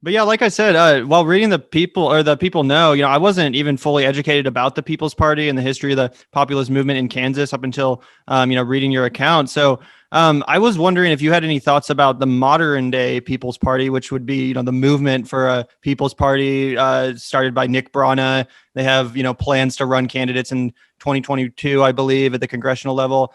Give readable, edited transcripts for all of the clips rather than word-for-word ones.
But yeah, like I said, while reading the People Know, I wasn't even fully educated about the People's Party and the history of the populist movement in Kansas up until, reading your account. So I was wondering if you had any thoughts about the modern day People's Party, which would be, the movement for a People's Party started by Nick Brana. They have, plans to run candidates in 2022, I believe, at the congressional level.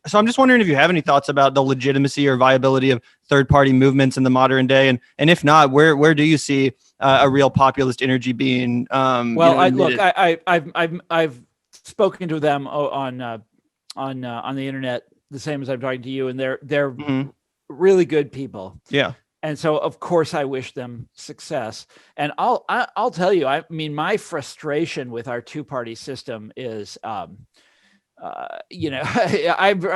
So I'm just wondering if you have any thoughts about the legitimacy or viability of third party movements in the modern day, and if not, where do you see a real populist energy being? Well, I've spoken to them on the internet, the same as I'm talking to you, and they're Mhm. really good people. Yeah. And so, of course, I wish them success. And I'll tell you, I mean, my frustration with our two-party system is, I'm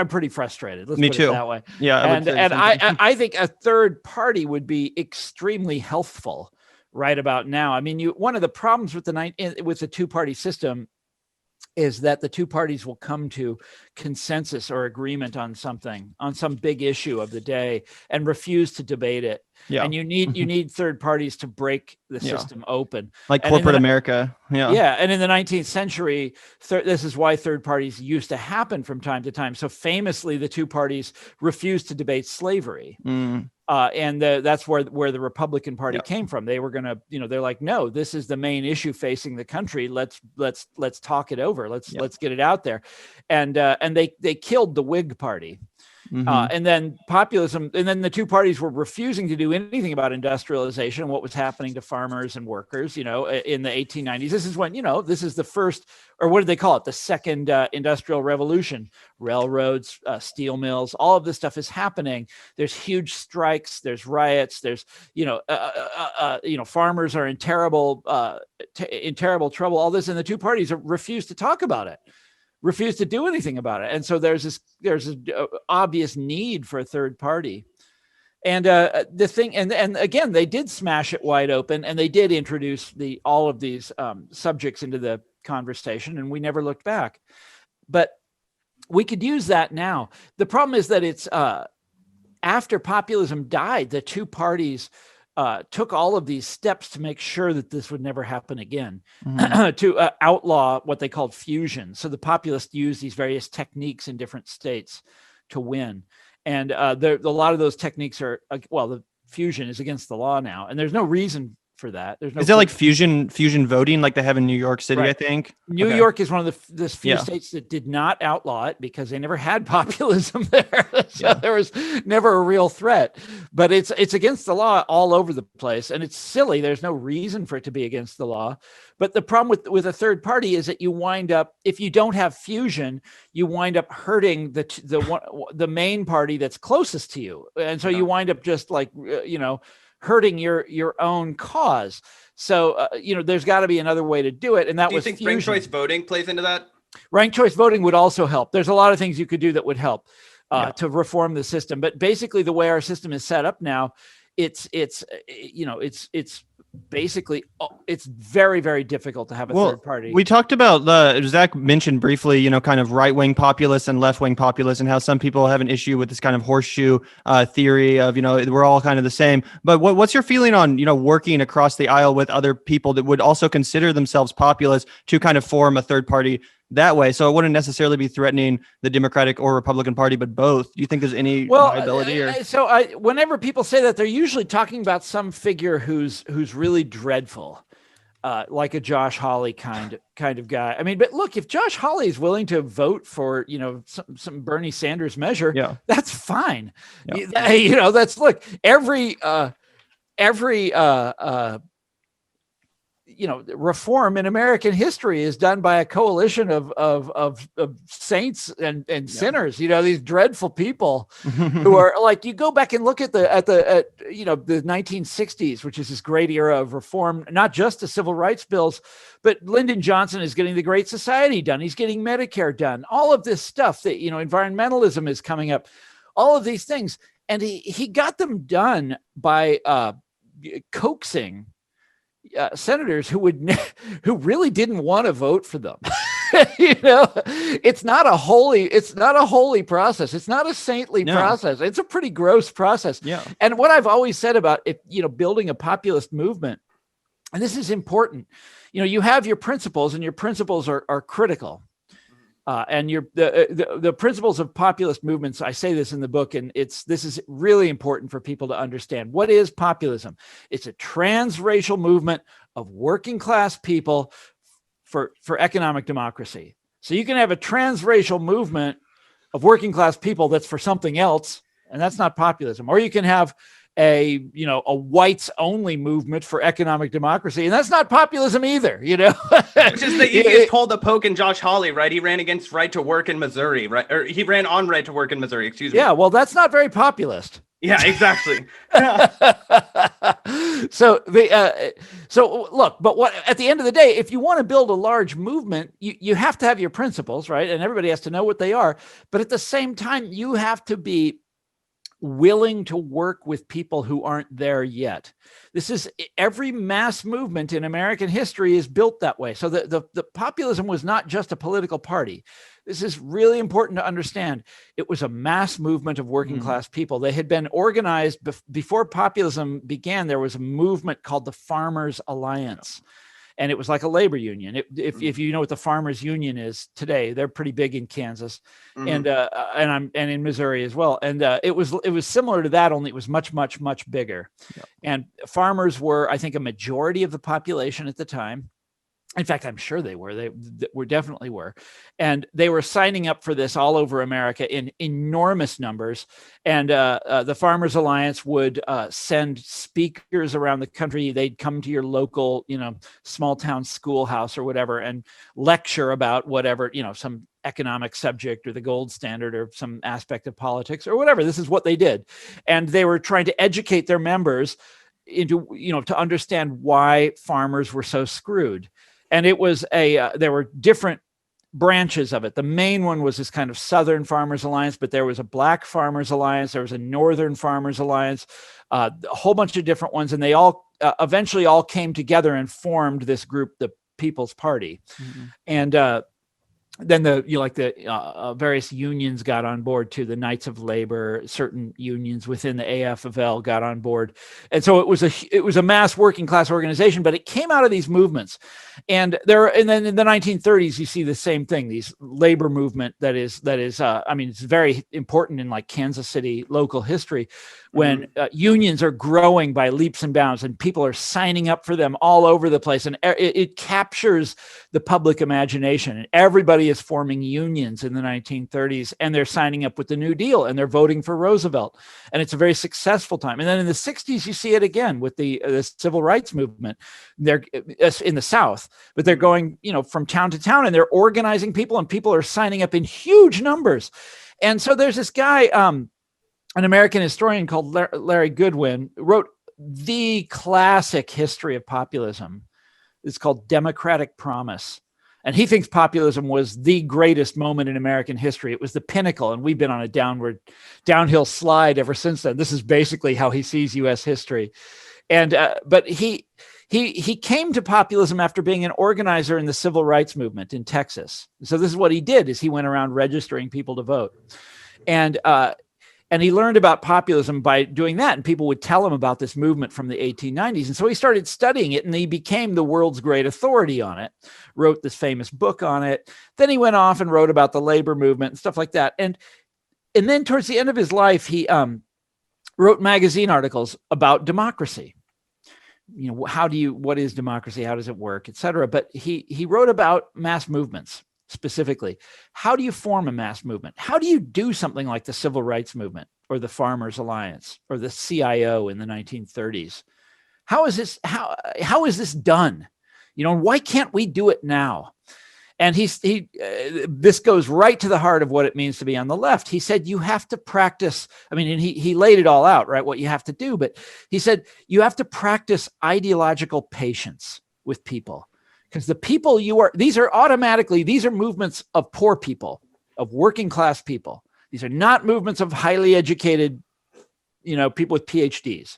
pretty frustrated. Let's Me put too. it that way. Yeah, I would And say the and same thing. I think a third party would be extremely healthful right about now. I mean, one of the problems with the two-party system is that the two parties will come to consensus or agreement on something, on some big issue of the day, and refuse to debate it. Yeah. And you need third parties to break the Yeah. system open. Like And in corporate the- America. Yeah. Yeah, and in the 19th century, this is why third parties used to happen from time to time. So famously, the two parties refused to debate slavery. Mm. And that's where the Republican Party Yeah. came from. They were going to, they're like, no, this is the main issue facing the country. Let's talk it over. Let's get it out there. And they killed the Whig Party. Mhm. And then populism, and then the two parties were refusing to do anything about industrialization, what was happening to farmers and workers, in the 1890s. This is when, this is the first, or what did they call it? The second industrial revolution. Railroads, steel mills, all of this stuff is happening. There's huge strikes, there's riots, there's, farmers are in terrible trouble, all this, and the two parties refuse to talk about it. Refuse to do anything about it. And so there's an obvious need for a third party. And the thing, and again, they did smash it wide open, and they did introduce all of these subjects into the conversation, and we never looked back. But we could use that now. The problem is that it's after populism died, the two parties took all of these steps to make sure that this would never happen again, to outlaw what they called fusion. So the populists used these various techniques in different states to win. And a lot of those techniques are, the fusion is against the law now, and there's no reason for that. There's no. Is that like fusion voting like they have in New York City, right. I think? New York is one of the few states that did not outlaw it because they never had populism there. So there was never a real threat. But it's against the law all over the place. And it's silly. There's no reason for it to be against the law. But the problem with a third party is that you wind up, if you don't have fusion, you wind up hurting the main party that's closest to you. And so you wind up just like, hurting your own cause. So, there's got to be another way to do it. And do you think ranked choice voting plays into that? Ranked choice voting would also help. There's a lot of things you could do that would help to reform the system. But basically, the way our system is set up now, it's basically it's very, very difficult to have a third party. We talked about Zach mentioned briefly, kind of right-wing populists and left-wing populists, and how some people have an issue with this kind of horseshoe theory of, we're all kind of the same. But what's your feeling on, working across the aisle with other people that would also consider themselves populists to kind of form a third party that way? So it wouldn't necessarily be threatening the Democratic or Republican Party, but both. Do you think there's any viability? Whenever people say that, they're usually talking about some figure who's really dreadful, like a Josh Hawley kind of guy. I mean, but look, if Josh Hawley is willing to vote for some Bernie Sanders measure, that's fine. That's look every reform in American history is done by a coalition of saints and sinners. These dreadful people who are like, you go back and look at the 1960s, which is this great era of reform, not just the civil rights bills, but Lyndon Johnson is getting the Great Society done. He's getting Medicare done. All of this stuff that environmentalism is coming up. All of these things, and he got them done by coaxing senators who really didn't want to vote for them. It's not a holy process. It's not a saintly process. It's a pretty gross process. Yeah. And what I've always said about it, building a populist movement, and this is important, you have your principles, and your principles are critical. And the principles of populist movements, I say this in the book, and this is really important for people to understand. What is populism? It's a transracial movement of working class people for economic democracy. So you can have a transracial movement of working class people that's for something else, and that's not populism. Or you can have a whites only movement for economic democracy, and that's not populism either. Which is the easiest hole to poke in Josh Hawley, right? He ran against right to work in Missouri, right? Or he ran on right to work in Missouri, excuse me. Yeah, well, that's not very populist. Yeah, exactly. So look, but what at the end of the day, if you want to build a large movement, you have to have your principles, right? And everybody has to know what they are. But at the same time, you have to be willing to work with people who aren't there yet. This is every mass movement in American history is built that way. So the populism was not just a political party. This is really important to understand. It was a mass movement of working class people. They had been organized before populism began. There was a movement called the Farmers Alliance. And it was like a labor union. If you know what the Farmers Union is today, they're pretty big in Kansas, and in Missouri as well. And it was similar to that, only it was much bigger. Yep. And farmers were, I think, a majority of the population at the time. In fact, I'm sure they were. They definitely were. And they were signing up for this all over America in enormous numbers. And the Farmers Alliance would send speakers around the country. They'd come to your local, small town schoolhouse or whatever and lecture about whatever, some economic subject or the gold standard or some aspect of politics or whatever. This is what they did. And they were trying to educate their members into, to understand why farmers were so screwed. And it was there were different branches of it. The main one was this kind of Southern Farmers Alliance, but there was a Black Farmers Alliance. There was a Northern Farmers Alliance, a whole bunch of different ones. And they all eventually all came together and formed this group, the People's Party. Mm-hmm. And then the various unions got on board too. The Knights of Labor, certain unions within the AFL got on board, and so it was a mass working class organization. But it came out of these movements, and then in the 1930s you see the same thing. These labor movement that is it's very important in like Kansas City local history, when unions are growing by leaps and bounds, and people are signing up for them all over the place, and it captures the public imagination, and everybody is forming unions in the 1930s, and they're signing up with the New Deal, and they're voting for Roosevelt, and it's a very successful time. And then in the 60s, you see it again with the civil rights movement. They're in the South, but they're going, from town to town, and they're organizing people, and people are signing up in huge numbers. And so there's this guy, an American historian called Larry Goodwin, wrote the classic history of populism. It's called Democratic Promise. And he thinks populism was the greatest moment in American history. It was the pinnacle, and we've been on a downhill slide ever since then. This is basically how he sees U.S. history. And but he came to populism after being an organizer in the civil rights movement in Texas. So this is what he did: is he went around registering people to vote, and he learned about populism by doing that. And people would tell him about this movement from the 1890s. And so he started studying it, and he became the world's great authority on it, wrote this famous book on it. Then he went off and wrote about the labor movement and stuff like that. And then towards the end of his life, he wrote magazine articles about democracy. What is democracy? How does it work, et cetera. But he wrote about mass movements. Specifically, how do you form a mass movement? How do you do something like the Civil Rights Movement or the Farmers Alliance or the CIO in the 1930s? How is this done? Why can't we do it now? And this goes right to the heart of what it means to be on the left. He said you have to practice. And he laid it all out, right? What you have to do, but he said you have to practice ideological patience with people. Because the people these are movements of poor people, of working class people. These are not movements of highly educated, people with PhDs.